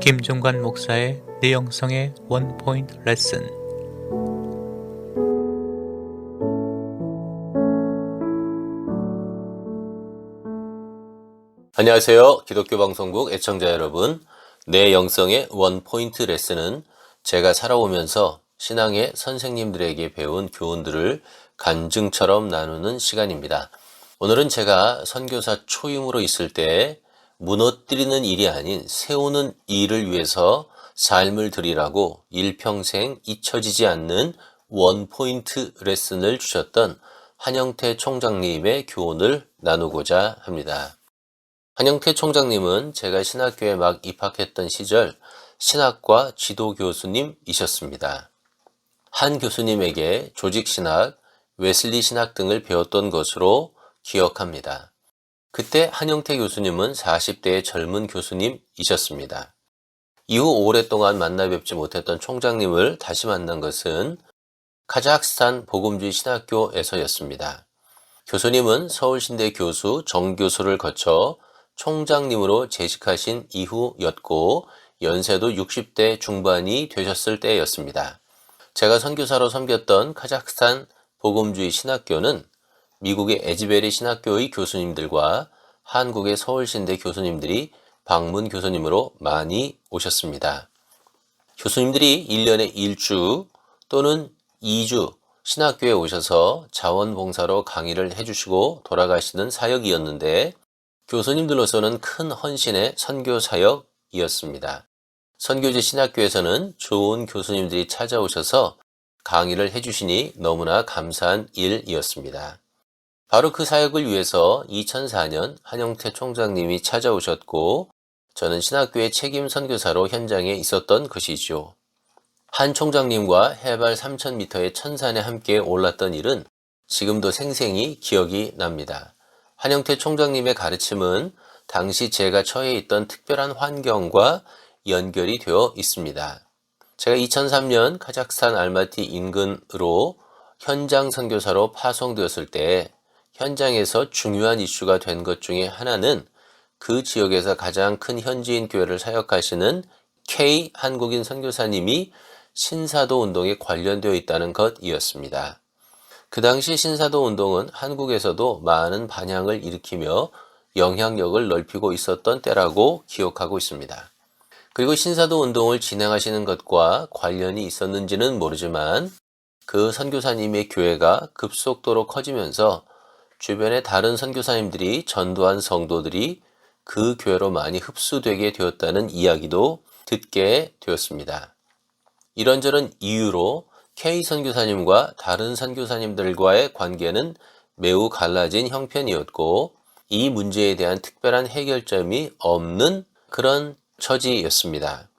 김종관 목사의 내 영성의 원포인트 레슨. 안녕하세요. 기독교 방송국 애청자 여러분. 내 영성의 원포인트 레슨은 제가 살아오면서 신앙의 선생님들에게 배운 교훈들을 간증처럼 나누는 시간입니다. 오늘은 제가 선교사 초임으로 있을 때 무너뜨리는 일이 아닌 세우는 일을 위해서 삶을 드리라고 일평생 잊혀지지 않는 원포인트 레슨을 주셨던 한영태 총장님의 교훈을 나누고자 합니다. 한영태 총장님은 제가 신학교에 막 입학했던 시절 신학과 지도 교수님이셨습니다. 한 교수님에게 조직신학, 웨슬리 신학 등을 배웠던 것으로 기억합니다. 그때 한영태 교수님은 40대의 젊은 교수님이셨습니다. 이후 오랫동안 만나 뵙지 못했던 총장님을 다시 만난 것은 카자흐스탄 복음주의 신학교에서였습니다. 교수님은 서울신대 교수, 정교수를 거쳐 총장님으로 재직하신 이후였고 연세도 60대 중반이 되셨을 때였습니다. 제가 선교사로 섬겼던 카자흐스탄 복음주의 신학교는 미국의 에즈베리 신학교의 교수님들과 한국의 서울신대 교수님들이 방문 교수님으로 많이 오셨습니다. 교수님들이 1년에 1주 또는 2주 신학교에 오셔서 자원봉사로 강의를 해주시고 돌아가시는 사역이었는데 교수님들로서는 큰 헌신의 선교 사역이었습니다. 선교지 신학교에서는 좋은 교수님들이 찾아오셔서 강의를 해주시니 너무나 감사한 일이었습니다. 바로 그 사역을 위해서 2004년 한영태 총장님이 찾아오셨고 저는 신학교의 책임 선교사로 현장에 있었던 것이죠. 한 총장님과 해발 3,000m의 천산에 함께 올랐던 일은 지금도 생생히 기억이 납니다. 한영태 총장님의 가르침은 당시 제가 처해 있던 특별한 환경과 연결이 되어 있습니다. 제가 2003년 카자흐스탄 알마티 인근으로 현장 선교사로 파송되었을 때 현장에서 중요한 이슈가 된 것 중에 하나는 그 지역에서 가장 큰 현지인 교회를 사역하시는 K 한국인 선교사님이 신사도 운동에 관련되어 있다는 것이었습니다. 그 당시 신사도 운동은 한국에서도 많은 반향을 일으키며 영향력을 넓히고 있었던 때라고 기억하고 있습니다. 그리고 신사도 운동을 진행하시는 것과 관련이 있었는지는 모르지만 그 선교사님의 교회가 급속도로 커지면서 주변의 다른 선교사님들이 전도한 성도들이 그 교회로 많이 흡수되게 되었다는 이야기도 듣게 되었습니다. 이런저런 이유로 K 선교사님과 다른 선교사님들과의 관계는 매우 갈라진 형편이었고 이 문제에 대한 특별한 해결점이 없는 그런 처지였습니다.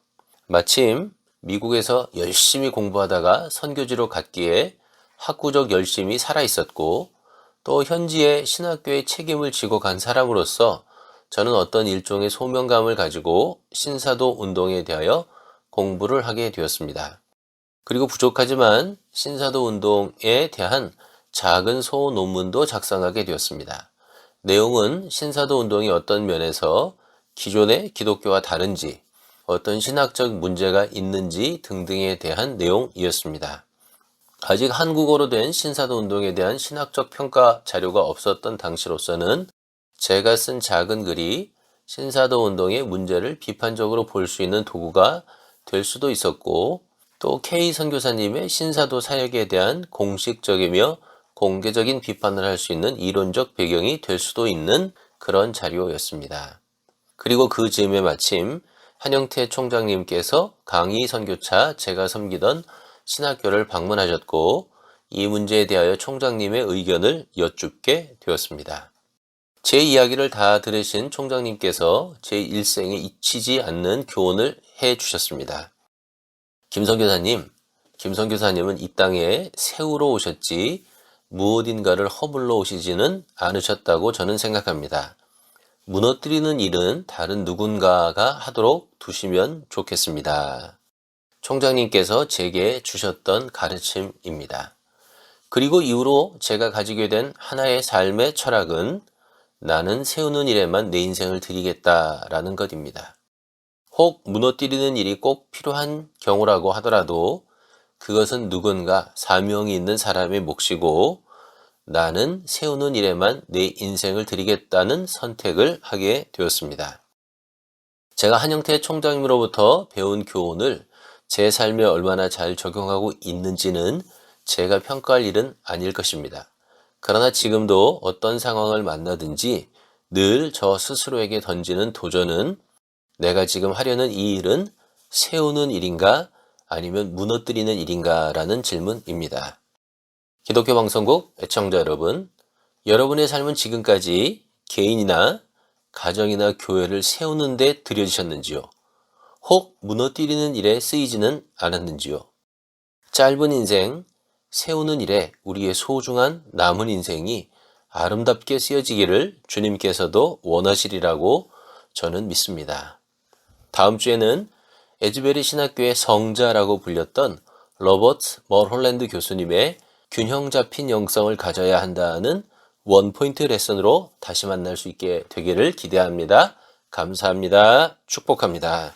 마침 미국에서 열심히 공부하다가 선교지로 갔기에 학구적 열심이 살아있었고 또 현지의 신학교의 책임을 지고 간 사람으로서 저는 어떤 일종의 소명감을 가지고 신사도 운동에 대하여 공부를 하게 되었습니다. 그리고 부족하지만 신사도 운동에 대한 작은 소논문도 작성하게 되었습니다. 내용은 신사도 운동이 어떤 면에서 기존의 기독교와 다른지, 어떤 신학적 문제가 있는지 등등에 대한 내용이었습니다. 아직 한국어로 된 신사도 운동에 대한 신학적 평가 자료가 없었던 당시로서는 제가 쓴 작은 글이 신사도 운동의 문제를 비판적으로 볼 수 있는 도구가 될 수도 있었고 또 K 선교사님의 신사도 사역에 대한 공식적이며 공개적인 비판을 할 수 있는 이론적 배경이 될 수도 있는 그런 자료였습니다. 그리고 그 즈음에 마침 한영태 총장님께서 강의 선교차 제가 섬기던 신학교를 방문하셨고 이 문제에 대하여 총장님의 의견을 여쭙게 되었습니다. 제 이야기를 다 들으신 총장님께서 제 일생에 잊히지 않는 교훈을 해주셨습니다. 김선교사님은 이 땅에 세우러 오셨지 무엇인가를 허물러 오시지는 않으셨다고 저는 생각합니다. 무너뜨리는 일은 다른 누군가가 하도록 두시면 좋겠습니다. 총장님께서 제게 주셨던 가르침입니다. 그리고 이후로 제가 가지게 된 하나의 삶의 철학은 나는 세우는 일에만 내 인생을 드리겠다라는 것입니다. 혹 무너뜨리는 일이 꼭 필요한 경우라고 하더라도 그것은 누군가 사명이 있는 사람의 몫이고 나는 세우는 일에만 내 인생을 드리겠다는 선택을 하게 되었습니다. 제가 한영태 총장님으로부터 배운 교훈을 제 삶에 얼마나 잘 적용하고 있는지는 제가 평가할 일은 아닐 것입니다. 그러나 지금도 어떤 상황을 만나든지 늘 저 스스로에게 던지는 도전은 내가 지금 하려는 이 일은 세우는 일인가 아니면 무너뜨리는 일인가 라는 질문입니다. 기독교 방송국 애청자 여러분, 여러분의 삶은 지금까지 개인이나 가정이나 교회를 세우는 데 들여지셨는지요? 혹 무너뜨리는 일에 쓰이지는 않았는지요? 짧은 인생, 세우는 일에 우리의 소중한 남은 인생이 아름답게 쓰여지기를 주님께서도 원하시리라고 저는 믿습니다. 다음 주에는 에즈베리 신학교의 성자라고 불렸던 로버트 멀홀랜드 교수님의 균형 잡힌 영성을 가져야 한다는 원포인트 레슨으로 다시 만날 수 있게 되기를 기대합니다. 감사합니다. 축복합니다.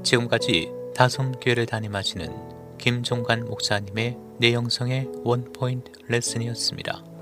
지금까지 다솜교회를 담임하시는 김종관 목사님의 내 영성의 원포인트 레슨이었습니다.